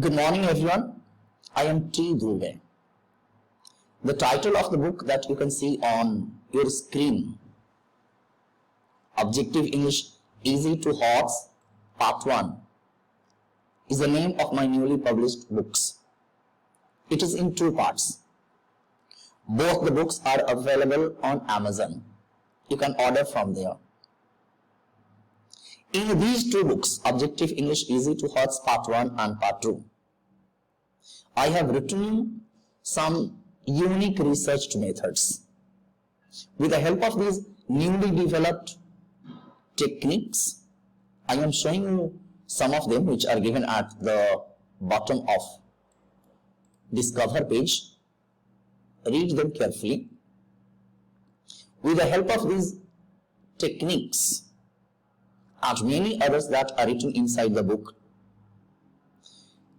Good morning everyone, I am T. Dhruve. The title of the book that you can see on your screen, Objective English Easy to Horse Part 1, is the name of my newly published books. It is in two parts. Both the books are available on Amazon. You can order from there. In these two books, Objective English Easy to Horse Part 1 and Part 2, I have written some unique research methods. With the help of these newly developed techniques, I am showing you some of them which are given at the bottom of this cover page. Read them carefully. With the help of these techniques and many others that are written inside the book,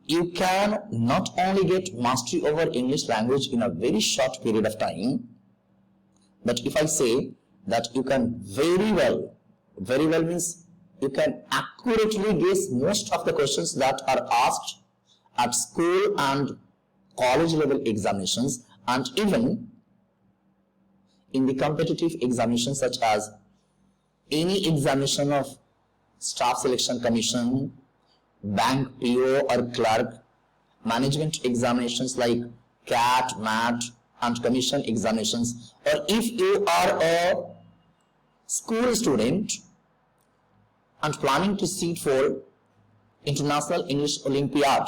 you can not only get mastery over English language in a very short period of time, but if I say that you can very well means you can accurately guess most of the questions that are asked at school and college level examinations, and even in the competitive examinations such as any examination of Staff Selection Commission, bank PO or clerk, management examinations like CAT, MAT and commission examinations, or if you are a school student and planning to sit for International English Olympiad,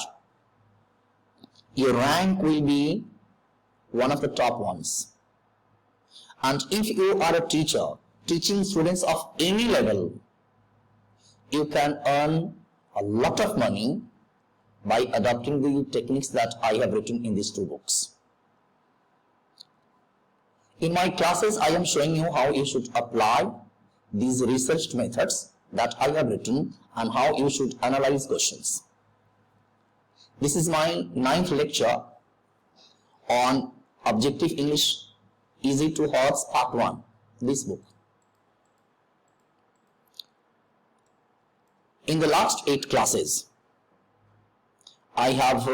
your rank will be one of the top ones. And if you are a teacher teaching students of any level, you can earn a lot of money by adopting the techniques that I have written in these two books. In my classes, I am showing you how you should apply these researched methods that I have written and how you should analyze questions. This is my 9th lecture on Objective English Easy to Horse Part 1, this book. In the last 8 classes, I have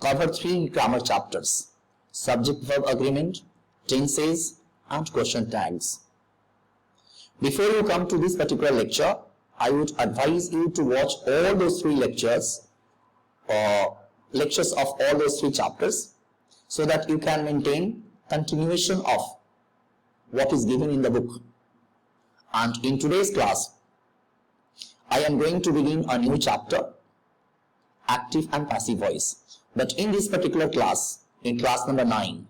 covered 3 grammar chapters: subject-verb agreement, tenses and question tags. Before you come to this particular lecture, I would advise you to watch all those 3 lectures of all those 3 chapters so that you can maintain continuation of what is given in the book. And in today's class, I am going to begin a new chapter, active and passive voice. But in this particular class, in class number 9,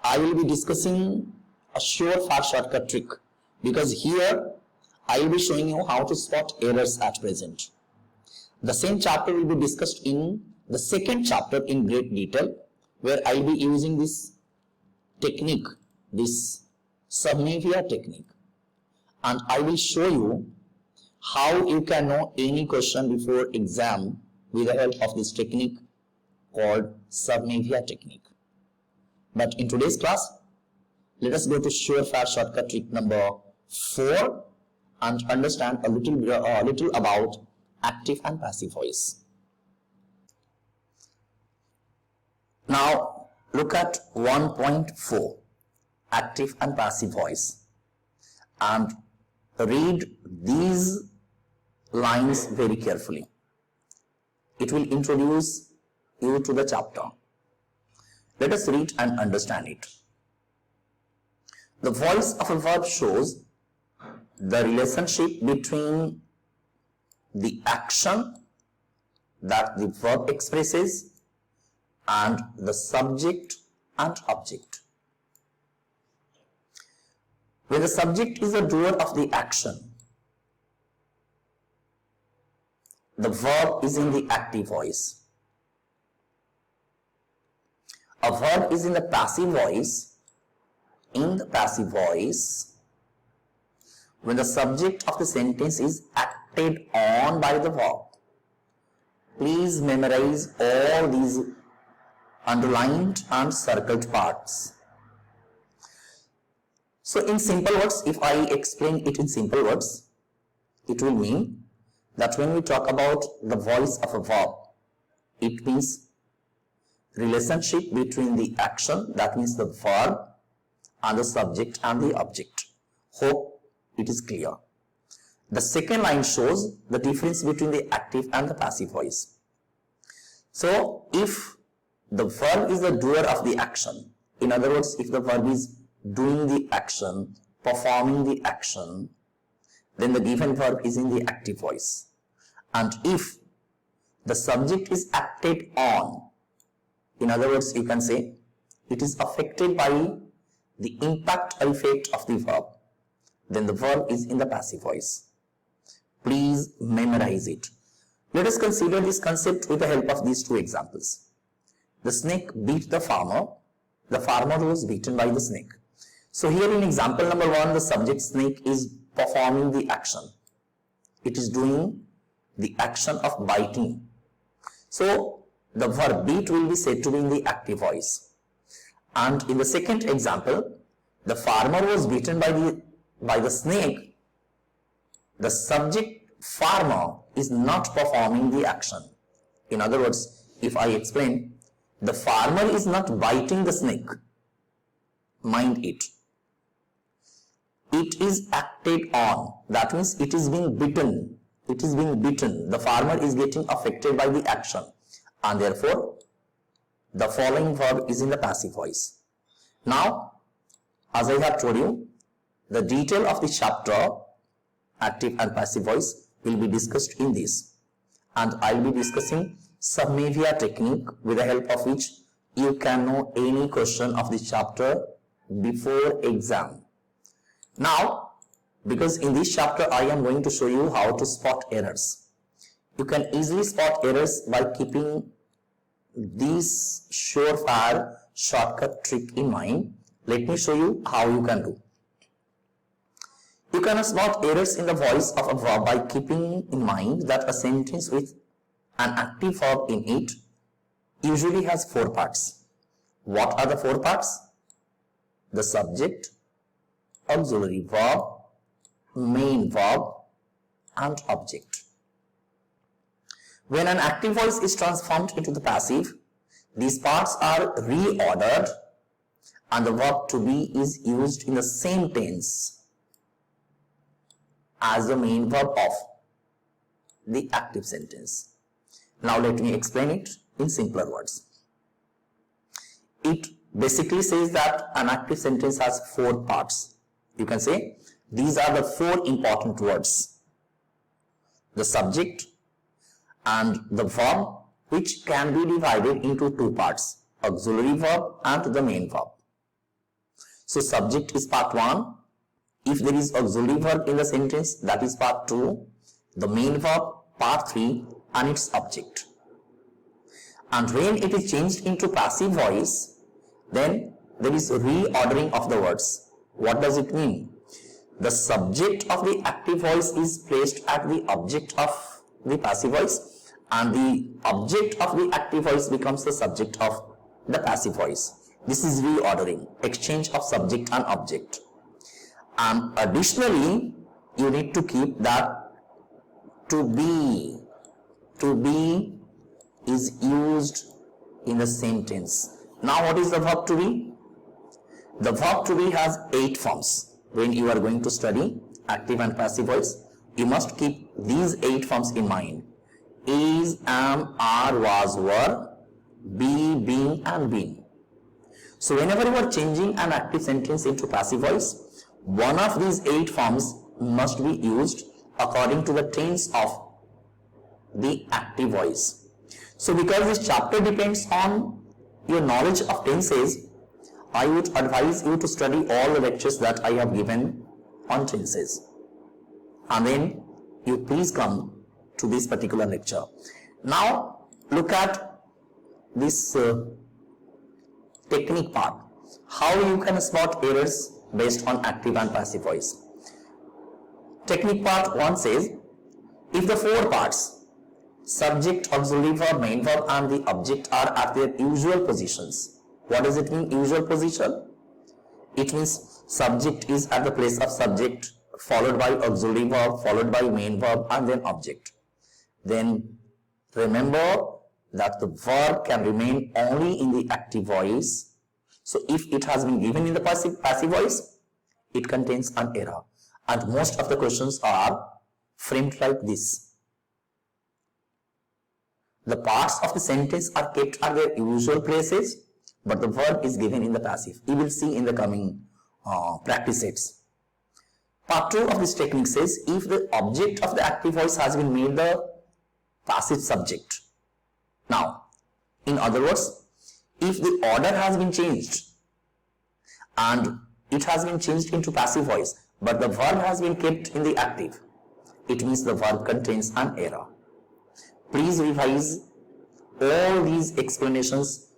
I will be discussing a surefire shortcut trick, because here I will be showing you how to spot errors at present. The same chapter will be discussed in the second chapter in great detail, where I will be using this technique, this Submavia technique, and I will show you how you can know any question before exam with the help of this technique called Submavia technique. But in today's class, let us go to surefire shortcut trick number 4 and understand a little about active and passive voice. Now look at 1.4, active and passive voice, and read these lines very carefully. It will introduce you to the chapter. Let us read and understand it. The voice of a verb shows the relationship between the action that the verb expresses and the subject and object. When the subject is the doer of the action, the verb is in the active voice. A verb is in the passive voice. In the passive voice, when the subject of the sentence is acted on by the verb. Please memorize all these underlined and circled parts. So in simple words, if I explain it in simple words, it will mean that when we talk about the voice of a verb, It means relationship between the action, that means the verb, and the subject and the object. Hope it is clear. The second line shows the difference between the active and the passive voice. So if the verb is the doer of the action, in other words, if the verb is doing the action, performing the action, then the given verb is in the active voice. And if the subject is acted on, in other words, you can say it is affected by the impact or effect of the verb, then the verb is in the passive voice. Please memorize it. Let us consider this concept with the help of these two examples. The snake beat the farmer was beaten by the snake. So here in example number 1, the subject snake is performing the action. It is doing the action of biting. So the verb beat will be said to be in the active voice. And in the second example, the farmer was beaten by the snake. The subject farmer is not performing the action. In other words, if I explain, the farmer is not biting the snake. Mind it. It is acted on. That means it is being bitten. It is being bitten. The farmer is getting affected by the action. And therefore, the following verb is in the passive voice. Now, as I have told you, the detail of the chapter, active and passive voice, will be discussed in this. And I will be discussing Submavia technique, with the help of which you can know any question of the chapter before exam. Now, because in this chapter I am going to show you how to spot errors. You can easily spot errors by keeping this surefire shortcut trick in mind. Let me show you how you can do. You can spot errors in the voice of a verb by keeping in mind that a sentence with an active verb in it usually has 4 parts. What are the 4 parts? The subject, auxiliary verb, main verb, and object. When an active voice is transformed into the passive, these parts are reordered and the verb to be is used in the same tense as the main verb of the active sentence. Now let me explain it in simpler words. It basically says that an active sentence has 4 parts. You can say these are the 4 important words: the subject and the verb, which can be divided into 2 parts, auxiliary verb and the main verb. So subject is part 1. If there is auxiliary verb in the sentence, that is part 2. The main verb, part 3, and its object. And when it is changed into passive voice, then there is reordering of the words. What does it mean? The subject of the active voice is placed at the object of the passive voice, and the object of the active voice becomes the subject of the passive voice. This is reordering, exchange of subject and object. And additionally, you need to keep that to be is used in the same tense. Now what is the verb to be? The verb to be has 8 forms. When you are going to study active and passive voice, you must keep these 8 forms in mind: is, am, are, was, were, be, being, and been. So whenever you are changing an active sentence into passive voice, one of these 8 forms must be used according to the tense of the active voice. So because this chapter depends on your knowledge of tenses, I would advise you to study all the lectures that I have given on tenses. And then you please come to this particular lecture. Now look at this technique part. How you can spot errors based on active and passive voice. Technique part 1 says, if the 4 parts, subject, auxiliary verb, main verb, and the object are at their usual positions. What does it mean, usual position? It means subject is at the place of subject, followed by auxiliary verb, followed by main verb, and then object. Then remember that the verb can remain only in the active voice. So if it has been given in the passive voice, it contains an error. And most of the questions are framed like this. The parts of the sentence are kept at their usual places, but the verb is given in the passive. You will see in the coming practice sets. Part 2 of this technique says, if the object of the active voice has been made the passive subject. Now, in other words, if the order has been changed and it has been changed into passive voice, but the verb has been kept in the active, it means the verb contains an error. Please revise all these explanations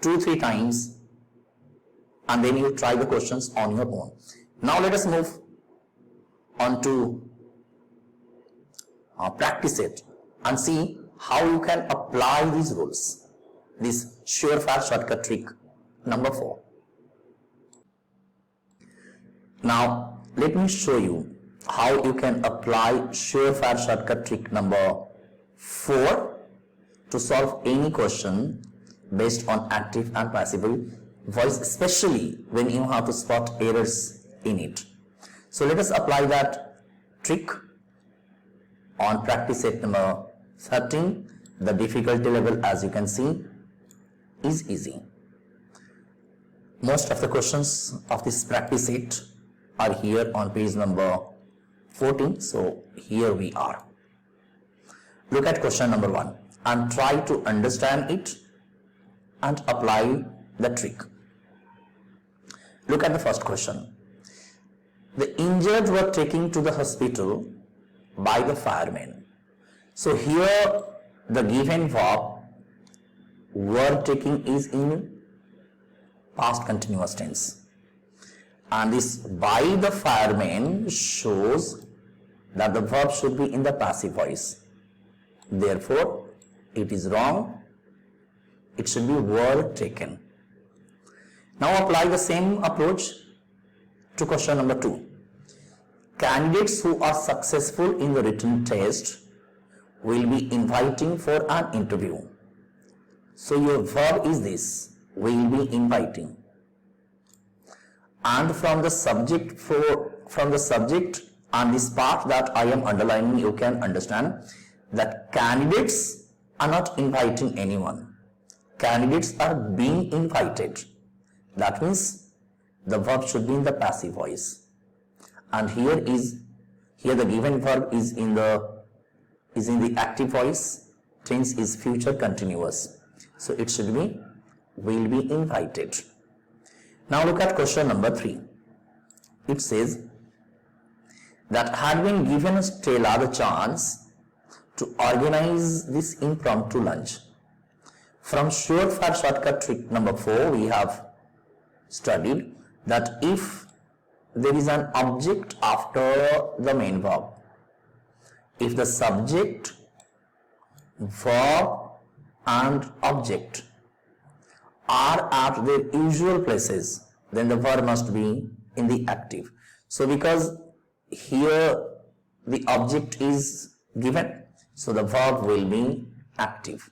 2-3 times and then you try the questions on your own. Now let us move on to practice it and see how you can apply these rules. This surefire shortcut trick number 4. Now let me show you how you can apply surefire shortcut trick number 4 to solve any question based on active and passive voice, especially when you have to spot errors in it. So let us apply that trick on practice set number 13. The difficulty level, as you can see, is easy. Most of the questions of this practice set are here on page number 14. So here we are. Look at question number 1 and try to understand it and apply the trick. Look at the first question. The injured were taken to the hospital by the firemen. So here the given verb were taken is in past continuous tense. And this by the firemen shows that the verb should be in the passive voice. Therefore, it is wrong. It should be were taken. Now apply the same approach to question number 2. Candidates who are successful in the written test will be inviting for an interview. So your verb is this, will be inviting. And from the subject and this part that I am underlining, you can understand that candidates are not inviting anyone. Candidates are being invited. That means the verb should be in the passive voice. And here the given verb is in the active voice. Tense is future continuous. So it should be will be invited. Now look at question number 3. It says that had been given Stella the chance to organize this impromptu lunch. From surefire shortcut trick number 4, we have studied that if there is an object after the main verb, if the subject, verb and object are at their usual places, then the verb must be in the active. So because here the object is given, so the verb will be active.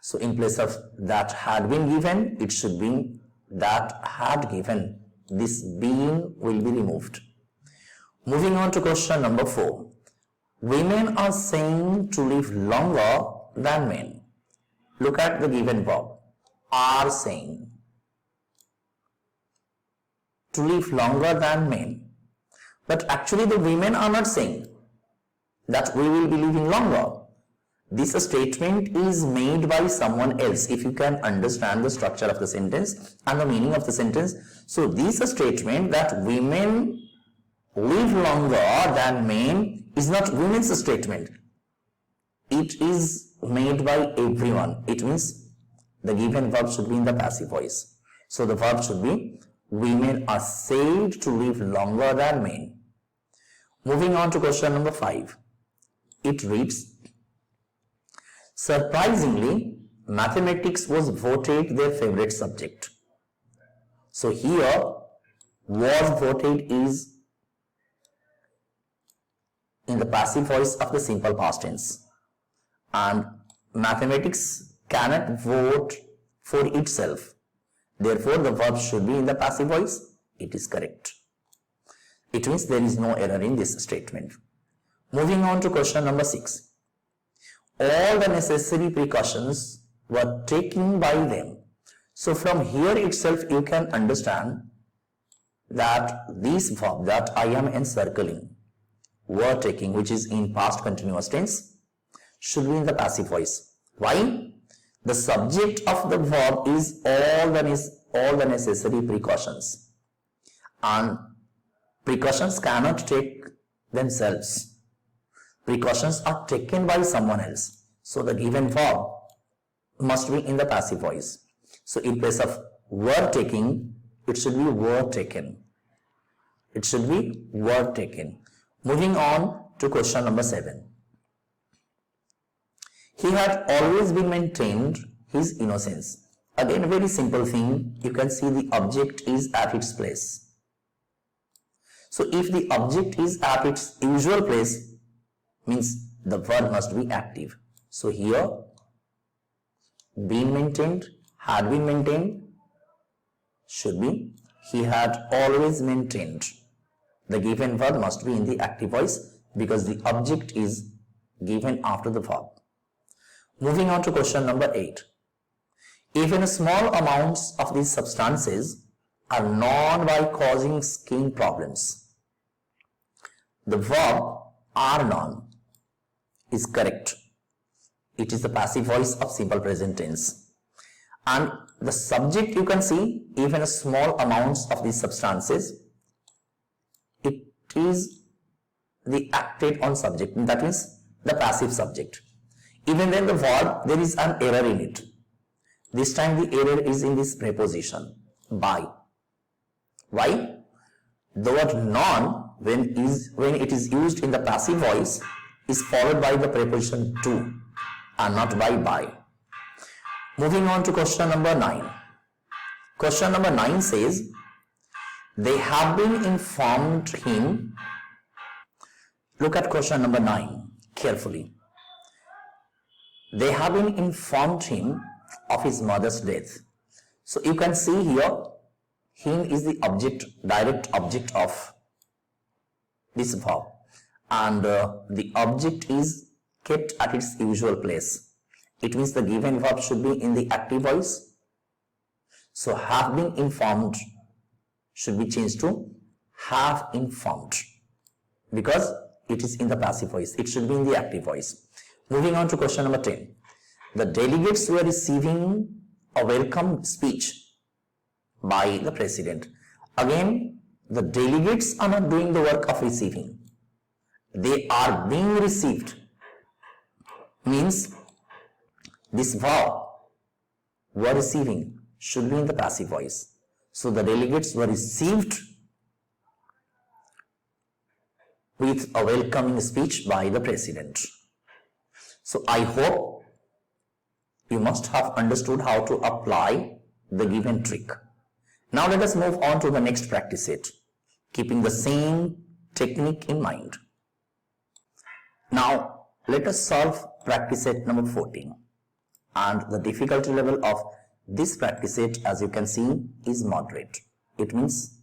So in place of that had been given, it should be that had given. This being will be removed. Moving on to question number 4. Women are saying to live longer than men. Look at the given verb. Are saying to live longer than men. But actually the women are not saying that we will be living longer. This statement is made by someone else. If you can understand the structure of the sentence and the meaning of the sentence. So this statement that women live longer than men is not women's statement. It is made by everyone. It means the given verb should be in the passive voice. So the verb should be women are said to live longer than men. Moving on to question number 5. It reads, surprisingly, mathematics was voted their favorite subject. So here, was voted is in the passive voice of the simple past tense. And mathematics cannot vote for itself. Therefore, the verb should be in the passive voice. It is correct. It means there is no error in this statement. Moving on to question number 6. All the necessary precautions were taken by them. So from here itself you can understand that this verb that I am encircling, were taking, which is in past continuous tense, should be in the passive voice. Why? The subject of the verb is all the necessary precautions, and precautions cannot take themselves. Precautions are taken by someone else. So the given verb must be in the passive voice. So in place of were taking, it should be were taken. It should be were taken. Moving on to question number 7. He had always been maintained his innocence. Again, a very simple thing. You can see the object is at its place. So if the object is at its usual place, means the verb must be active. So here, been maintained, had been maintained, should be he had always maintained. The given verb must be in the active voice because the object is given after the verb. Moving on to question number 8. Even small amounts of these substances are known by causing skin problems. The verb are known is correct. It is the passive voice of simple present tense. And the subject, you can see, even small amounts of these substances, it is the acted on subject. That means the passive subject. Even then the verb, there is an error in it. This time the error is in this preposition, by. Why? The word non, when it is used in the passive voice, is followed by the preposition to and not by. Moving on to question number 9. Question number 9 says, they have been informed him. Look at question number 9 carefully. They have been informed him of his mother's death. So you can see here, him is the object, direct object of this verb, and the object is kept at its usual place. It means the given verb should be in the active voice. So have been informed should be changed to have informed because it is in the passive voice. It should be in the active voice. Moving on to question number 10. The delegates were receiving a welcome speech by the president. Again, the delegates are not doing the work of receiving. They are being received. Means this verb, were receiving, should be in the passive voice. So the delegates were received with a welcoming speech by the president. So I hope you must have understood how to apply the given trick. Now let us move on to the next practice set, keeping the same technique in mind. Now let us solve practice set number 14, and the difficulty level of this practice set, as you can see, is moderate. It means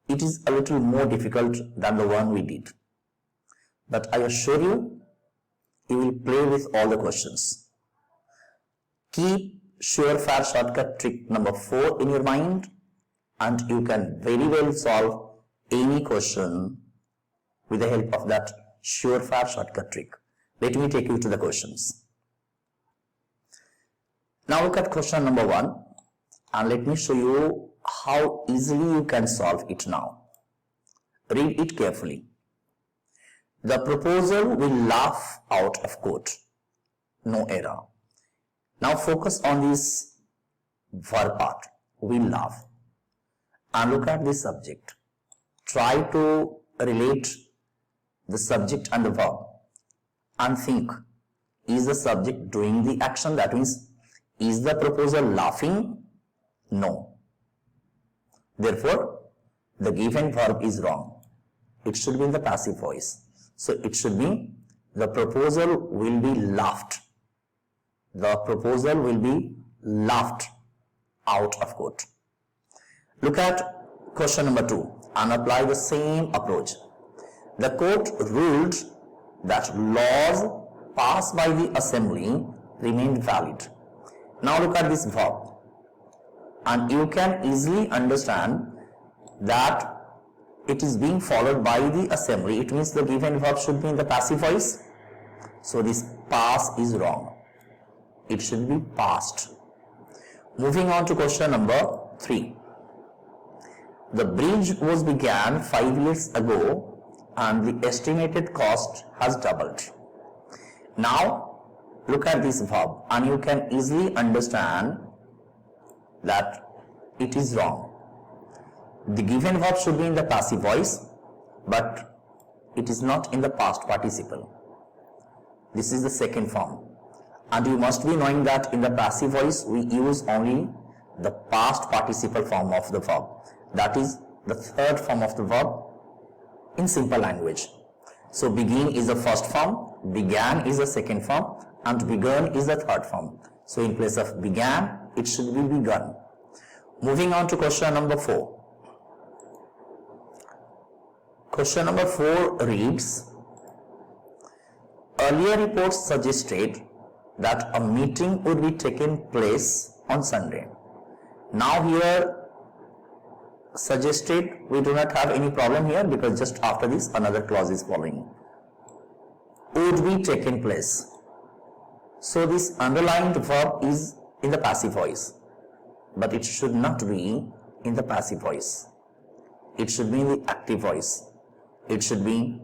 it is a little more difficult than the one we did, but I assure you, you will play with all the questions. Keep surefire shortcut trick number 4 in your mind, and you can very well solve any question with the help of that surefire shortcut trick. Let me take you to the questions. Now look at question number 1 and let me show you how easily you can solve it now. Read it carefully. The proposal will laugh out of court. No error. Now focus on this verb part, will laugh, and look at this subject. Try to relate the subject and the verb and think, is the subject doing the action? That means, is the proposal laughing? No. Therefore, the given verb is wrong. It should be in the passive voice. So it should be, the proposal will be laughed. the proposal will be laughed out of court. Look at question number 2 and apply the same approach. The court ruled that laws passed by the assembly remained valid. Now look at this verb, and you can easily understand that it is being followed by the assembly. It means the given verb should be in the passive voice. So this pass is wrong. It should be passed. Moving on to question number 3. The bridge was began 5 years ago and the estimated cost has doubled. Now look at this verb and you can easily understand that it is wrong. The given verb should be in the passive voice, but it is not in the past participle. This is the second form. And you must be knowing that in the passive voice we use only the past participle form of the verb. That is the third form of the verb in simple language. So begin is the first form, began is the second form, and begun is the third form. So in place of began, it should be begun. Moving on to question number 4. Question number 4 reads, earlier reports suggested that a meeting would be taken place on Sunday. Now here suggested, we do not have any problem here because just after this another clause is following. Would be taken place. So this underlined verb is in the passive voice, but it should not be in the passive voice. It should be in the active voice. It should be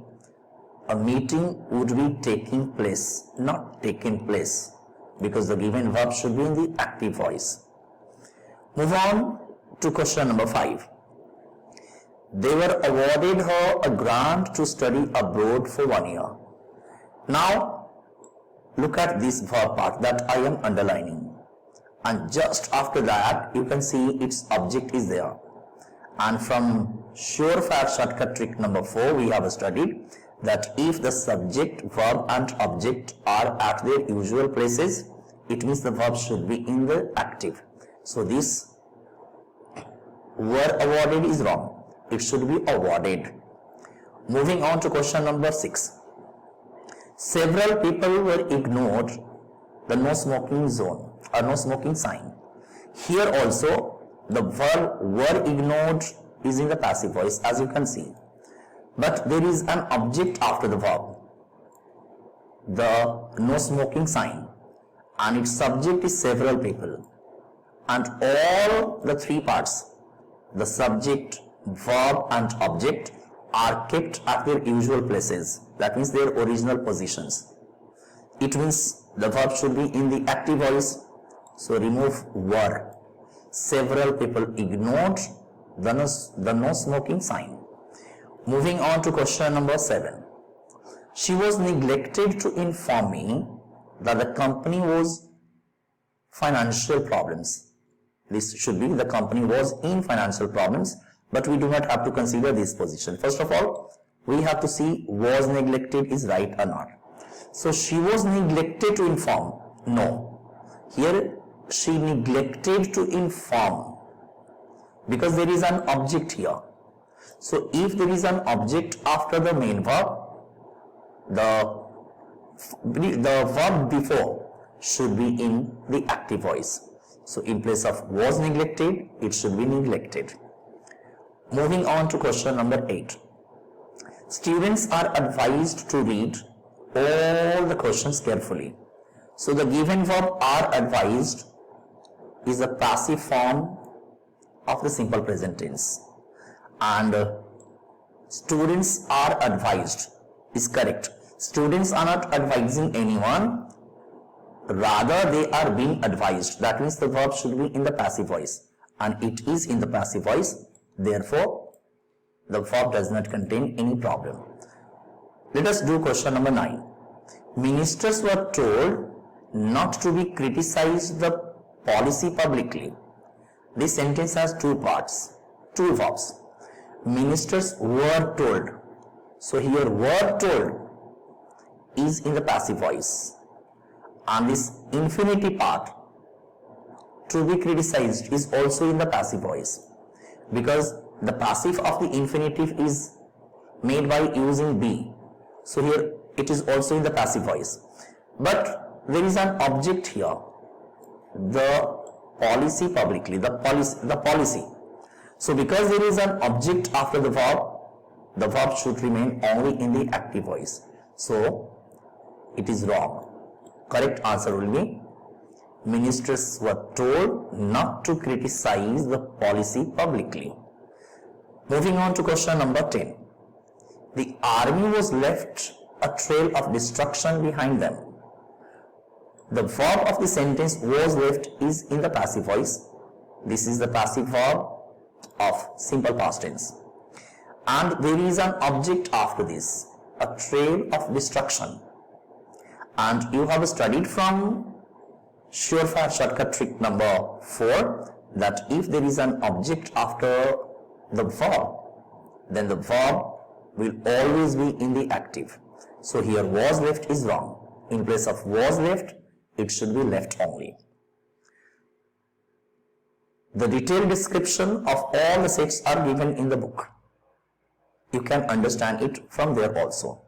a meeting would be taking place, not taken place, because the given verb should be in the active voice. Move on to question number 5. They were awarded her a grant to study abroad for 1 year. Now look at this verb part that I am underlining, and just after that you can see its object is there. And from surefire shortcut trick number 4 we have studied that if the subject, verb and object are at their usual places, it means the verb should be in the active. So this were awarded is wrong. It should be awarded. Moving on to question number 6. Several people were ignored the no smoking zone or no smoking sign. Here also the verb were ignored is in the passive voice, as you can see. But there is an object after the verb, the no smoking sign, and its subject is several people. And all the 3 parts, the subject, verb and object, are kept at their usual places. That means their original positions. It means the verb should be in the active voice. So remove were. Several people ignored the no smoking sign. Moving on to question number 7. She was neglected to inform me that the company was financial problems. This should be the company was in financial problems, but we do not have to consider this position. First of all, we have to see was neglected is right or not. So she was neglected to inform. No. Here she neglected to inform because there is an object here. So if there is an object after the main verb, the verb before should be in the active voice. So in place of was neglected, it should be neglected. Moving on to question number 8. Students are advised to read all the questions carefully. So the given verb are advised is a passive form of the simple present tense, and students are advised is correct. Students are not advising anyone, rather they are being advised. That means the verb should be in the passive voice, and it is in the passive voice. Therefore the verb does not contain any problem. Let us do question number 9. Ministers were told not to be criticized the policy publicly. This sentence has 2 parts, 2 verbs. Ministers were told. So here were told is in the passive voice, and this infinity part to be criticized is also in the passive voice, because the passive of the infinitive is made by using be. So here it is also in the passive voice. But there is an object here, the policy publicly, the policy. So because there is an object after the verb should remain only in the active voice. So it is wrong. Correct answer will be, ministers were told not to criticize the policy publicly. Moving on to question number 10. The army was left a trail of destruction behind them. The verb of the sentence was left is in the passive voice. This is the passive verb of simple past tense. And there is an object after this, a trail of destruction. And you have studied from surefire shortcut trick number 4 that if there is an object after the verb, then the verb will always be in the active. So here was left is wrong. In place of was left, it should be left only. The detailed description of all the sets are given in the book. You can understand it from there also.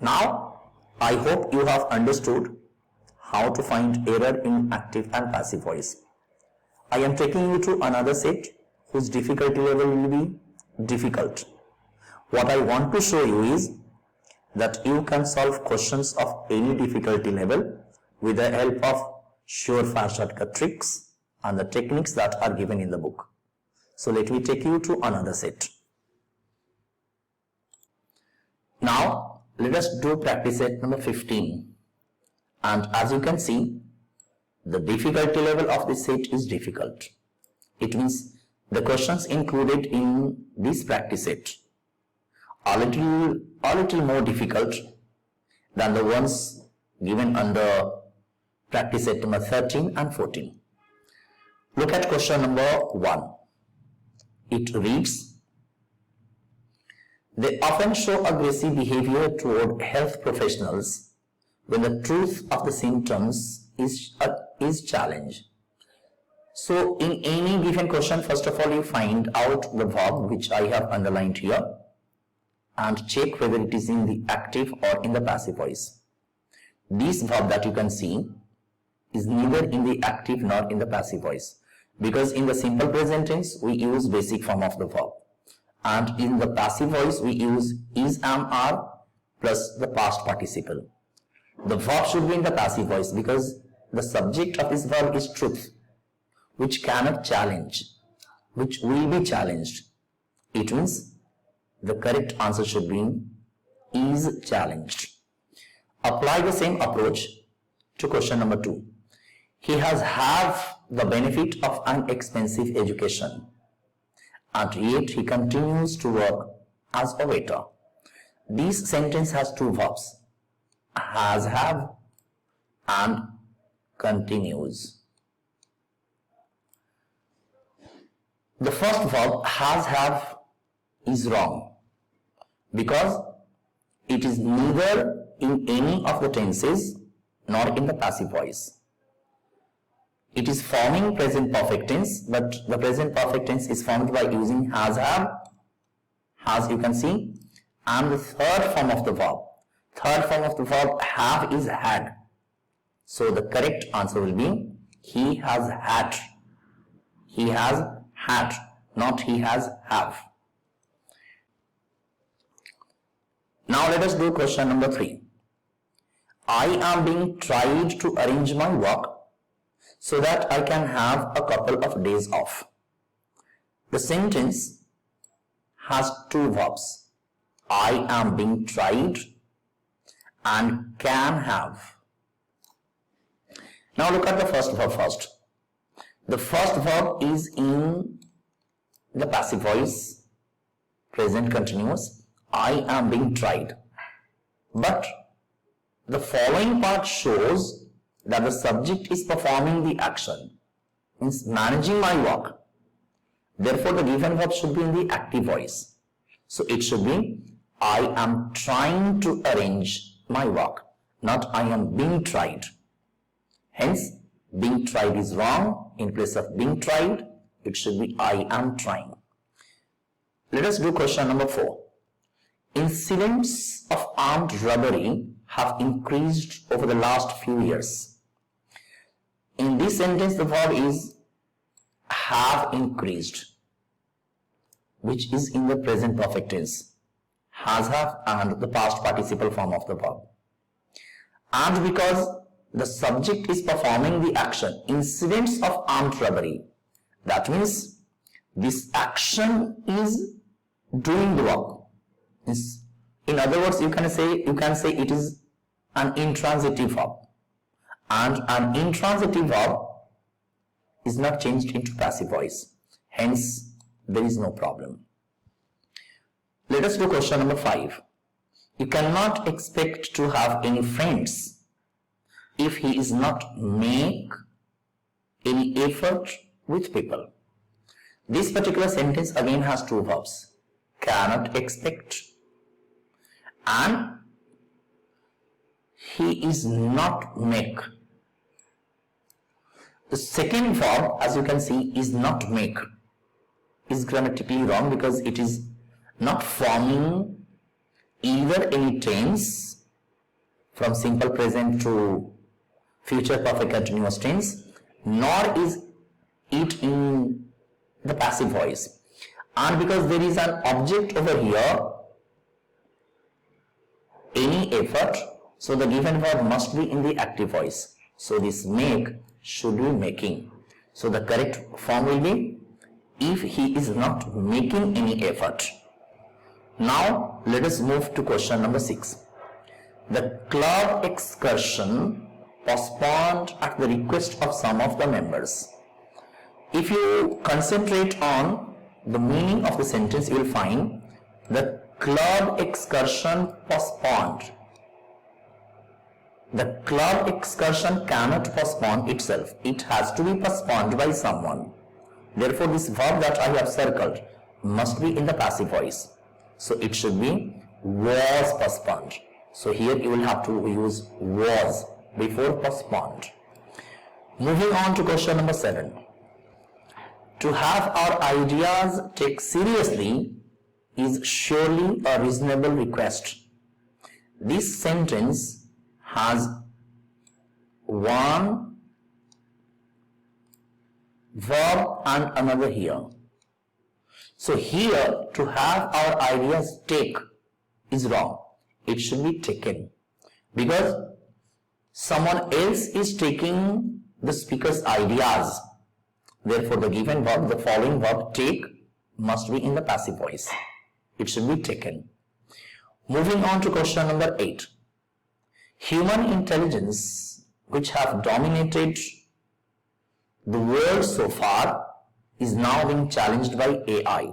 Now, I hope you have understood how to find error in active and passive voice. I am taking you to another set whose difficulty level will be difficult. What I want to show you is that you can solve questions of any difficulty level with the help of surefire shortcut tricks and the techniques that are given in the book. So let me take you to another set. Now let us do practice set number 15, and as you can see, the difficulty level of this set is difficult. It means the questions included in this practice set are a little more difficult than the ones given under practice set number 13 and 14. Look at question number 1. It reads, they often show aggressive behavior toward health professionals when the truth of the symptoms is challenged. So in any given question, first of all you find out the verb which I have underlined here and check whether it is in the active or in the passive voice. This verb that you can see is neither in the active nor in the passive voice, because in the simple present tense we use basic form of the verb, and in the passive voice we use is, am, are plus the past participle. The verb should be in the passive voice because the subject of this verb is truth, which cannot challenge, which will be challenged. It means the correct answer should be is challenged. Apply the same approach to question number 2. He has have the benefit of an expensive education, and yet he continues to work as a waiter. This sentence has two verbs, has have and continues. The first verb has have is wrong because it is neither in any of the tenses nor in the passive voice. It is forming present perfect tense, but the present perfect tense is formed by using has have, has you can see, and the third form of the verb. Third form of the verb have is had. So the correct answer will be he has had. He has had, not he has have. Now let us do question number 3. I am being tried to arrange my work so that I can have a couple of days off. The sentence has two verbs. I am being tried and can have. Now look at the first verb first. The first verb is in the passive voice, present continuous. I am being tried. But the following part shows that the subject is performing the action, means managing my work. Therefore, the given verb should be in the active voice. So it should be I am trying to arrange my work, not I am being tried. Hence, being tried is wrong. In place of being tried, it should be I am trying. Let us do question number 4. Incidents of armed robbery have increased over the last few years. In this sentence, the verb is have increased, which is in the present perfect tense. Has, have, and the past participle form of the verb. And because the subject is performing the action, incidents of armed robbery, that means this action is doing the work. In other words, you can say it is an intransitive verb, and an intransitive verb is not changed into passive voice. Hence, there is no problem. Let us do question number 5. You cannot expect to have any friends if he is not make any effort with people. This particular sentence again has two verbs, cannot expect and he is not make. The second verb, as you can see, is not make, is grammatically wrong because it is not forming either any tense from simple present to future perfect continuous tense, nor is it in the passive voice. And because there is an object over here, any effort, so the given verb must be in the active voice. So this make should be making. So the correct form will be if he is not making any effort. Now let us move to question number 6. The club excursion postponed at the request of some of the members. If you concentrate on the meaning of the sentence, you will find the club excursion postponed. The club excursion cannot postpone itself. It has to be postponed by someone. Therefore, this verb that I have circled must be in the passive voice. So it should be was postponed. So here you will have to use was before postponed. Moving on to question number 7. To have our ideas taken seriously is surely a reasonable request. This sentence has one verb and another here. So here, to have our ideas take is wrong. It should be taken because someone else is taking the speaker's ideas. Therefore, the given verb, the following verb take, must be in the passive voice. It should be taken. Moving on to question number 8. Human intelligence, which have dominated the world so far, is now being challenged by AI.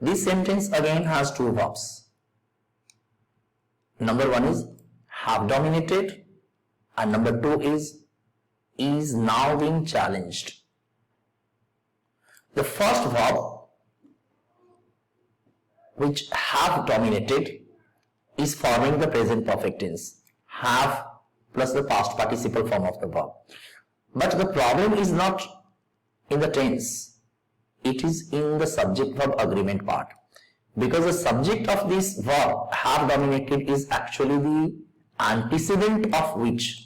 This sentence again has two verbs. Number 1 is have dominated and number 2 is now being challenged. The first verb, which have dominated, is forming the present perfect tense. Have plus the past participle form of the verb. But the problem is not in the tense. It is in the subject verb agreement part. Because the subject of this verb, have dominated, is actually the antecedent of which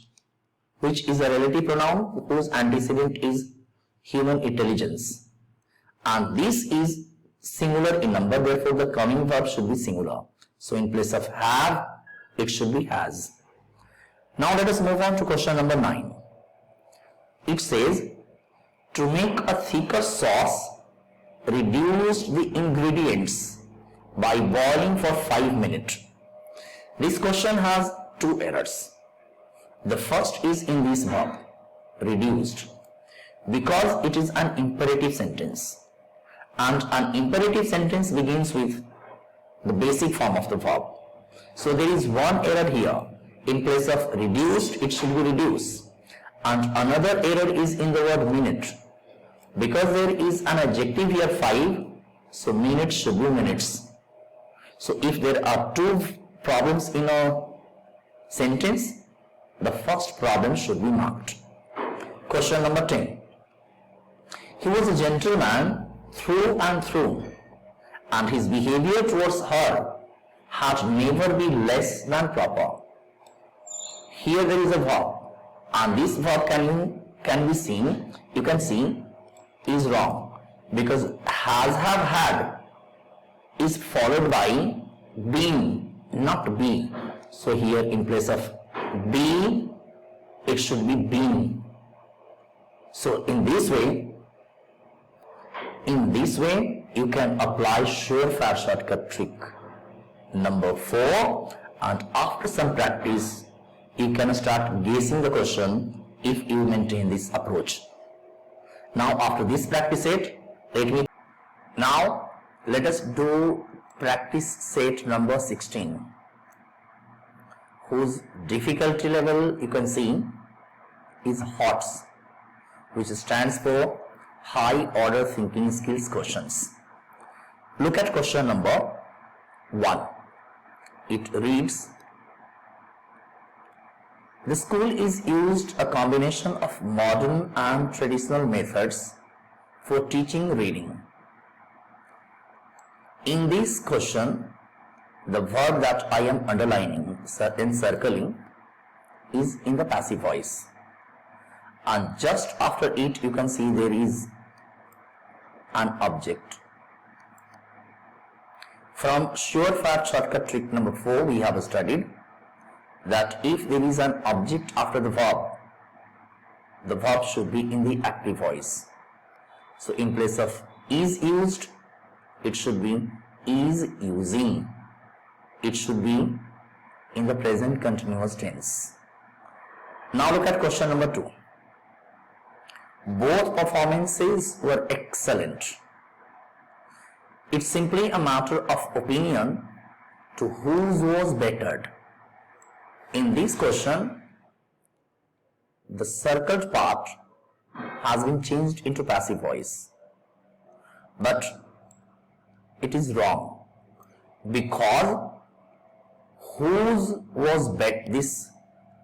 is a relative pronoun whose antecedent is human intelligence. And this is singular in number, therefore the coming verb should be singular. So in place of have, it should be has. Now let us move on to question number 9. It says, to make a thicker sauce, reduce the ingredients by boiling for 5 minutes. This question has two errors. The first is in this verb, reduced, because it is an imperative sentence. And an imperative sentence begins with the basic form of the verb. So there is one error here. In place of reduced, it should be reduce. And another error is in the word minute. Because there is an adjective here 5, so minutes should be minutes. So if there are two problems in a sentence, the first problem should be marked. Question number 10. He was a gentleman through and through, and his behavior towards her had never been less than proper. Here there is a verb, and this verb can be seen, you can see, is wrong, because has, have, had is followed by been, not be. So here in place of be, it should be been. So in this way you can apply surefire shortcut trick number 4, and after some practice you can start guessing the question if you maintain this approach. Now after this practice set, let us do practice set number 16, whose difficulty level you can see is HOTS, which stands for High Order Thinking Skills questions. Look at question number 1. It reads, the school is used a combination of modern and traditional methods for teaching reading. In this question, the verb that I am underlining, encircling, is in the passive voice, and just after it you can see there is an object. From surefire shortcut trick number 4 we have studied that if there is an object after the verb should be in the active voice. So in place of is used, it should be is using. It should be in the present continuous tense. Now look at question number 2. Both performances were excellent. It's simply a matter of opinion to whose was bettered. In this question, the circled part has been changed into passive voice, but it is wrong, because whose was this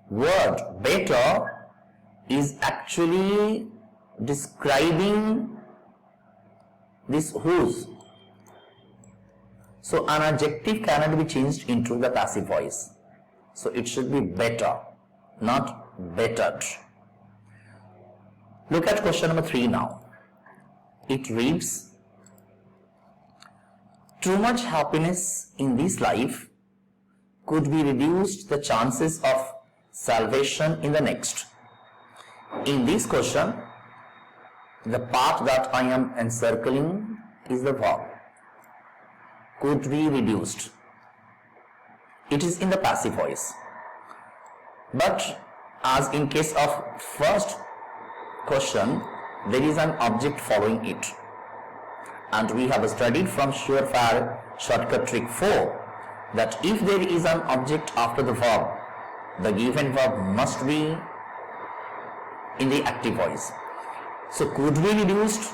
word better is actually describing this whose. So an adjective cannot be changed into the passive voice. So it should be better, not bettered. Look at question number 3 now. It reads, too much happiness in this life could be reduced the chances of salvation in the next. In this question, the part that I am encircling is the verb. Could be reduced. It is in the passive voice. But as in case of first question, there is an object following it. And we have studied from surefire shortcut trick 4 that if there is an object after the verb, the given verb must be in the active voice. So could be reduced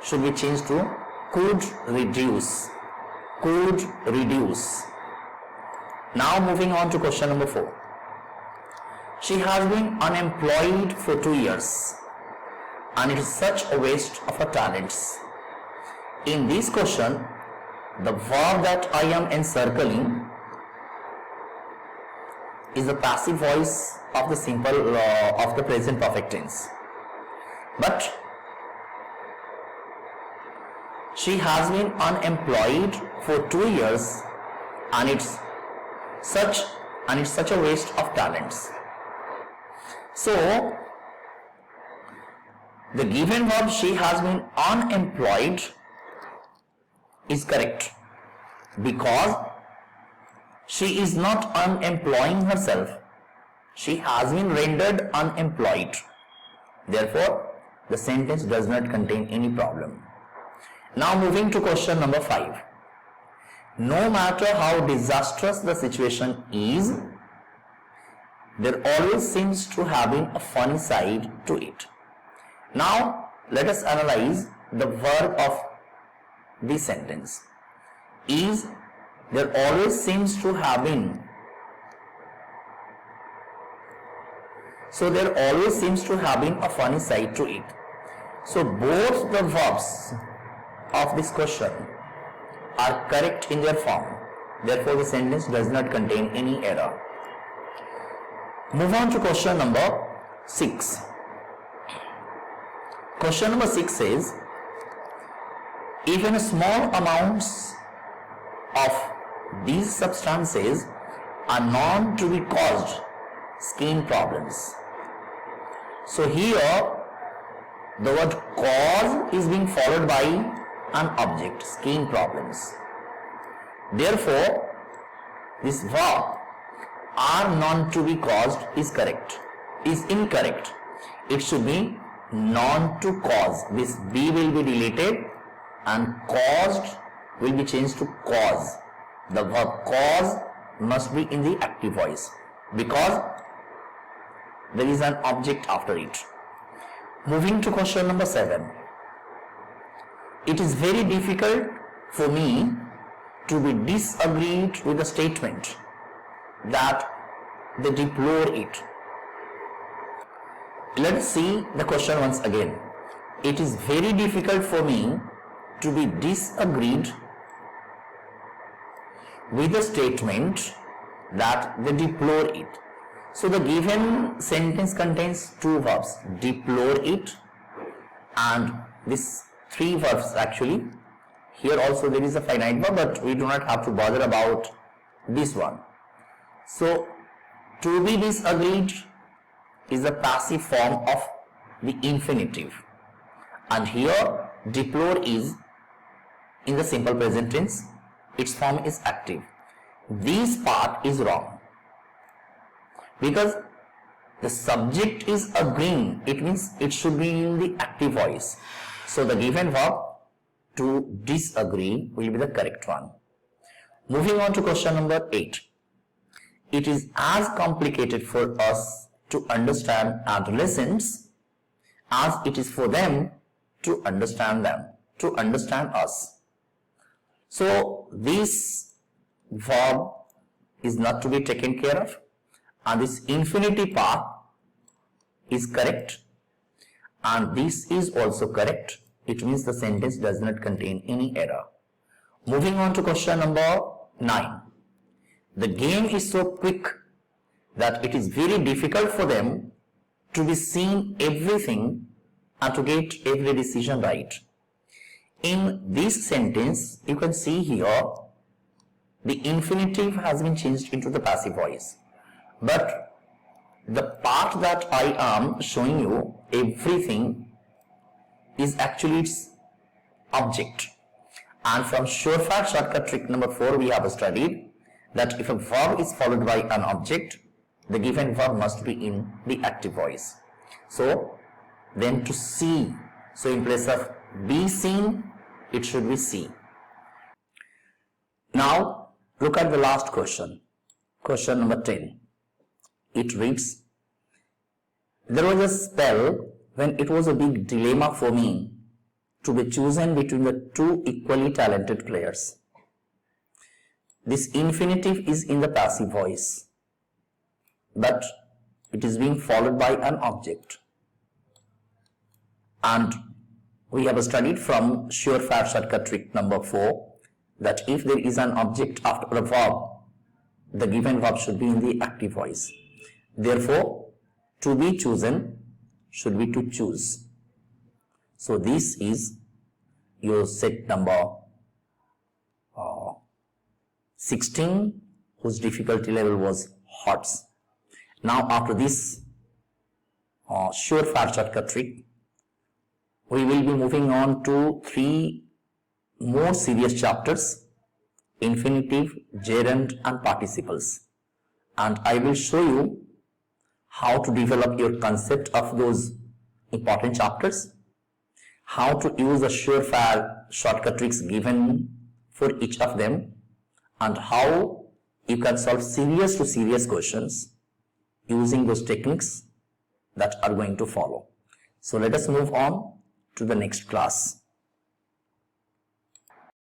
should be changed to could reduce. Could reduce. Now moving on to question number 4. She has been unemployed for 2 years and it is such a waste of her talents. In this question, the verb that I am encircling is the passive voice of the simple of the present perfect tense. But she has been unemployed for 2 years and it's such a waste of talents. So the given verb she has been unemployed is correct, because she is not unemploying herself. She has been rendered unemployed. Therefore, the sentence does not contain any problem. Now moving to question number 5. No matter how disastrous the situation is, there always seems to have been a funny side to it. Now let us analyze the verb of this sentence. Is there always seems to have been. So there always seems to have been a funny side to it. So both the verbs of this question are correct in their form. Therefore, the sentence does not contain any error. Move on to question number 6. Question number 6 says, if in small amounts of these substances are known to be caused skin problems. So here the word cause is being followed by an object, skin problems. Therefore, this verb are known to be caused is incorrect. It should be known to cause. This be will be deleted and caused will be changed to cause. The verb cause must be in the active voice because there is an object after it. Moving to question number 7. It is very difficult for me to be disagreed with the statement that they deplore it. Let's see the question once again. It is very difficult for me to be disagreed with the statement that they deplore it. So the given sentence contains two verbs, deplore it, and these three verbs actually. Here also there is a finite verb, but we do not have to bother about this one. So to be disagreed is a passive form of the infinitive, and here deplore is in the simple present tense, its form is active. This part is wrong because the subject is agreeing. It means it should be in the active voice. So the given verb to disagree will be the correct one. Moving on to question number 8. It is as complicated for us to understand adolescents as it is for them to understand us. So this verb is not to be taken care of, and this infinitive part is correct, and this is also correct. It means the sentence does not contain any error. Moving on to question number 9. The game is so quick that it is very difficult for them to be seeing everything and to get every decision right. In this sentence, you can see here the infinitive has been changed into the passive voice. But the part that I am showing you, everything, is actually its object. And from surefire shortcut trick number 4, we have studied that if a verb is followed by an object, the given verb must be in the active voice. So then to see, so in place of be seen, it should be see. Now look at the last question, question number 10. It reads, there was a spell when it was a big dilemma for me to be chosen between the two equally talented players. This infinitive is in the passive voice, but it is being followed by an object. And we have studied from surefire shortcut trick number 4 that if there is an object after a verb, the given verb should be in the active voice. Therefore, to be chosen should be to choose. So this is your set number 16, whose difficulty level was hearts. Now after this surefire shortcut trick, we will be moving on to 3 more serious chapters, infinitive, gerund and participles, and I will show you how to develop your concept of those important chapters, how to use the surefire shortcut tricks given for each of them, and how you can solve serious to serious questions using those techniques that are going to follow. So let us move on to the next class.